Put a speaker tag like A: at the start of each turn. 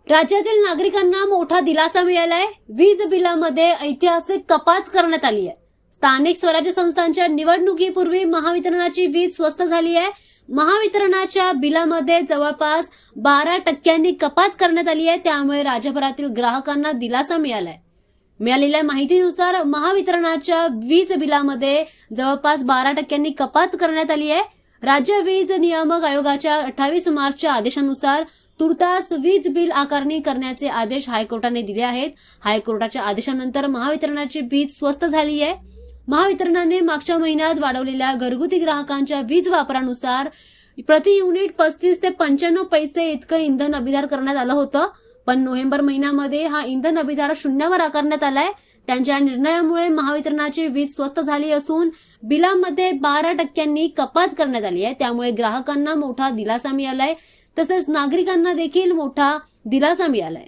A: राज्यातील नागरिकांना मोठा दिलासा मिळालाय। वीज बिलामध्ये ऐतिहासिक कपात करण्यात आली आहे। स्थानिक स्वराज्य संस्थांच्या निवडणुकीपूर्वी महावितरणाची वीज स्वस्त झाली आहे। महावितरणाच्या बिलामध्ये जवळपास 12% कपात करण्यात आली आहे। त्यामुळे राज्यभरातील ग्राहकांना दिलासा मिळालाय। मिळालेल्या माहितीनुसार महावितरणाच्या वीज बिलामध्ये जवळपास 12% कपात करण्यात आली आहे। राज्य वीज नियामक आयोगाच्या 28 मार्चच्या आदेशानुसार तुर्तास वीज बिल आकारणी करण्याचे आदेश हायकोर्टाने दिले आहेत। हायकोर्टाच्या आदेशानंतर महावितरणाची वीज स्वस्त झाली आहे। महावितरणाने मागच्या महिन्यात वाढवलेल्या घरगुती ग्राहकांच्या वीज वापरानुसार प्रति युनिट 35 ते 95 पैसे इतकं इंधन अभिधार करण्यात आलं होतं, पण नोव्हेंबर महिन्यामध्ये हा इंधन अभिधार शून्यावर आकारण्यात आलाय। त्यांच्या निर्णयामुळे महावितरणाची वीज स्वस्त झाली असून बिलामध्ये 12% कपात करण्यात आली आहे। त्यामुळे ग्राहकांना मोठा दिलासा मिळालाय, तसेच नागरिकांना देखील मोठा दिलासा मिळालाय।